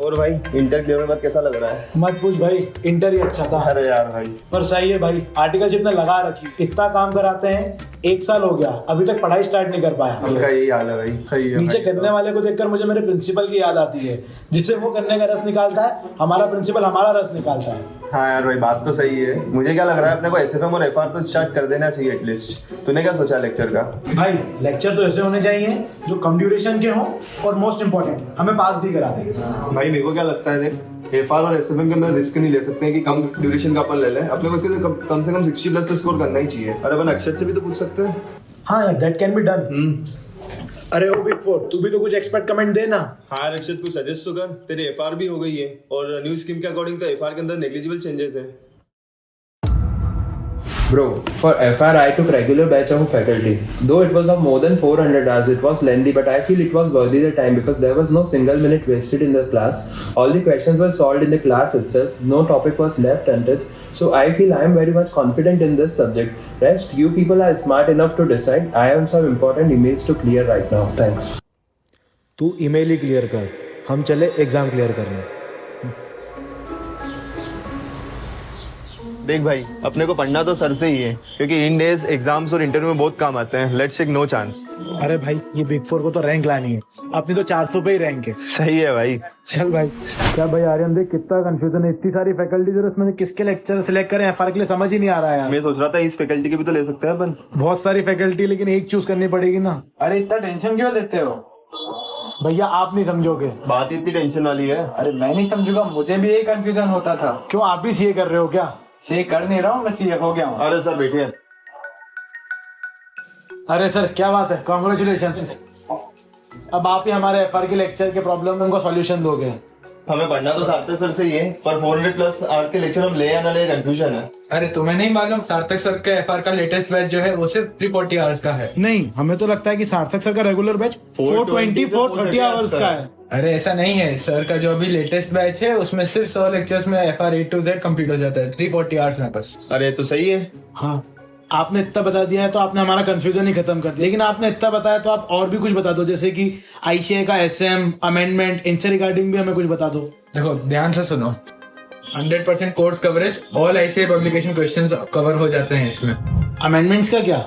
और भाई inter clear में कैसा लग रहा है? मत पूछ भाई, इंटर ही अच्छा था। अरे यार भाई, पर सही है भाई, आर्टिकलशिप ने लगा रखी, इतना काम कराते हैं, 1 साल हो गया अभी तक पढ़ाई स्टार्ट नहीं कर पाया। उनका यही हाल है भाई, सही है। नीचे गन्ने वाले को देखकर मुझे मेरे प्रिंसिपल की याद आती है, जिससे वो गन्ने का रस निकालता है, हमारा प्रिंसिपल हमारा रस निकालता है। हाँ यार भाई, बात तो सही है। मुझे क्या लग रहा है, अपने को एसएफएम और एफआर तो स्टार्ट कर देना चाहिए एटलीस्ट। तूने क्या सोचा लेक्चर का? भाई लेक्चर तो ऐसे होने चाहिए जो कम ड्यूरेशन के हों और मोस्ट इंपॉर्टेंट हमें पास भी करा दें। भाई मेरे को क्या लगता है, देख एफआर और एसएफएम के अंदर रिस्क नहीं ले सकते हैं कि कम ड्यूरेशन का अपन ले लें। अपने को इसके कम से कम 60+ तो स्कोर करना ही चाहिए। और अपन अक्षत से भी तो पूछ सकते हैं। हाँ यार, दैट कैन बी डन। अरे ओ बिग फोर, तू भी तो कुछ एक्सपर्ट कमेंट दे ना। हाँ रक्षित, कुछ सजेस्ट तो कर। तेरे एफआर भी हो गई है और न्यू स्कीम के अकॉर्डिंग तो एफआर के अंदर नेग्लिजिबल चेंजेस है। Bro, for FR I took regular batch of faculty. Though it was of more than 400 hours, it was lengthy, but I feel it was worthy the time because there was no single minute wasted in the class. All the questions were solved in the class itself. No topic was left untouched. So I feel I am very much confident in this subject. Rest, you people are smart enough to decide. I have some important emails to clear right now. Thanks. तू email ही clear कर, हम चले exam clear करने। देख भाई, अपने को पढ़ना तो सर से ही है, क्योंकि इन डेज एग्जाम्स और इंटरव्यू में बहुत काम आते हैं। Let's take no chance. अरे भाई, ये बिग फोर को तो रैंक लानी है, अपनी तो 400 पे ही रैंक है। सही है भाई। चल भाई। क्या भाई आर्यन, देख कितना कंफ्यूजन है, इतनी सारी फैकल्टीज और उसमें किसके लेक्चर सिलेक्ट करें एफआर के लिए समझ ही नहीं आ रहा है। मैं सोच रहा था इस फैकल्टी के भी तो ले सकते हैं अपन। बहुत सारी फैकल्टी, लेकिन एक चूज करनी पड़ेगी ना। अरे इतना टेंशन क्यों लेते हो भैया, आप नहीं समझोगे। बात इतनी टेंशन वाली है? अरे मैं नहीं समझूंगा, मुझे भी यही कंफ्यूजन होता था। क्यों, आप भी सीए कर रहे हो क्या? सीए कर नहीं रहा हूँ, मैं सीए हो गया हूँ। अरे सर बैठिए। अरे सर, क्या बात है, कॉन्ग्रेचुलेशंस। अब आप ही हमारे एफआर के लेक्चर के प्रॉब्लम का सॉल्यूशन दोगे। हमें पढ़ना तो सार्थक सर से ही है, पर 400+ आवर्स के लेक्चर हम ले या ना ले, कंफ्यूजन है। अरे तुम्हें नहीं मालूम, सार्थक सर का एफआर का लेटेस्ट बैच जो है वो सिर्फ 340 आवर्स का है। नहीं, हमें तो लगता है कि सार्थक सर का रेगुलर बैच 420-430 आवर्स का है। अरे ऐसा नहीं है, सर का जो अभी लेटेस्ट बैच है उसमें सिर्फ 100 लेक्चर्स में FR A to Z complete हो जाता है 340 आवर्स में बस। अरे तो सही है। हाँ, आपने इतना बता दिया है तो आपने हमारा कंफ्यूजन ही खत्म कर दिया। लेकिन आपने इतना बताया तो आप और भी कुछ बता दो, जैसे कि आईसीए का एसएम अमेंडमेंट, इनसे रिगार्डिंग भी हमें कुछ बता दो। देखो ध्यान से सुनो, 100% course coverage, all ICA publication questions cover हो जाते हैं इसमें। अमेंडमेंट्स का क्या?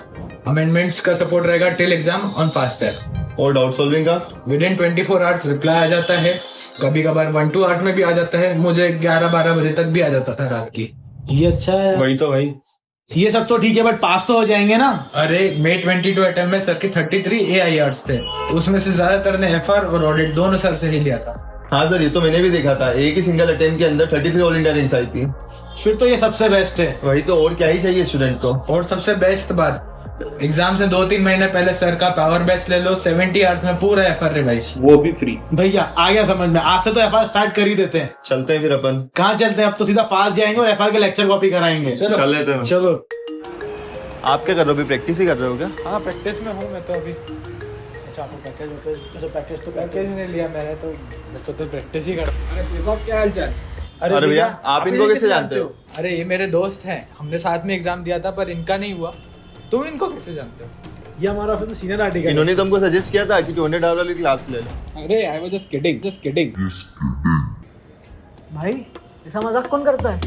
अमेंडमेंट्स का सपोर्ट रहेगा till exam on fast app. और डाउट सॉल्विंग का विदिन 24 आवर्स रिप्लाई आ जाता है, कभी कभार 1-2 आवर्स में भी आ जाता है। मुझे 11-12 बजे तक भी आ जाता था रात की। ये अच्छा है। वही तो भाई, ये सब तो ठीक है, बट पास तो हो जाएंगे ना? अरे May 22 अटेम्प्ट में सर के 33 AIRs थे, उसमें से ज्यादातर ने एफआर और ऑडिट दोनों सर से ही लिया था। हाँ सर, ये तो मैंने भी देखा था। एक ही सिंगल अटेम्प्ट के अंदर 33 ऑल इंडिया रैंक्स आई थी। फिर तो ये सबसे बेस्ट है। वही तो, और क्या ही चाहिए स्टूडेंट को। और सबसे बेस्ट बात, एग्जाम से 2-3 महीने पहले सर का पावर बैच ले लो, 70 आवर्स में पूरा एफआर रिवाइज, वो भी फ्री। भैया आ गया समझ में, आज से तो एफआर स्टार्ट कर ही देते हैं। चलते हैं फिर अपन। कहाँ चलते हैं, अब तो सीधा फास्ट जाएंगे और एफआर के लेक्चर कॉपी कराएंगे। चल लेते हैं। चलो। आप क्या कर रहे हो, अभी प्रैक्टिस ही कर रहे हो क्या? हाँ प्रैक्टिस में हूँ मैं तो अभी। अच्छा, आपको पैकेज तो पैकेज नहीं लिया मैंने, तो प्रैक्टिस ही कर। अरे साहब क्या हाल चाल? अरे भैया, आप इनको कैसे जानते हो? अरे ये मेरे दोस्त हैं, हमने साथ में एग्जाम दिया था पर इनका नहीं हुआ। तुम इनको कैसे जानते हो? ये हमारा फिर सीनियर आर्टिकल। इन्होंने तुमको सजेस्ट किया था कि 200 आवर वाली क्लास ले लो। अरे आई वाज जस्ट किडिंग। भाई ऐसा मजाक कौन करता है?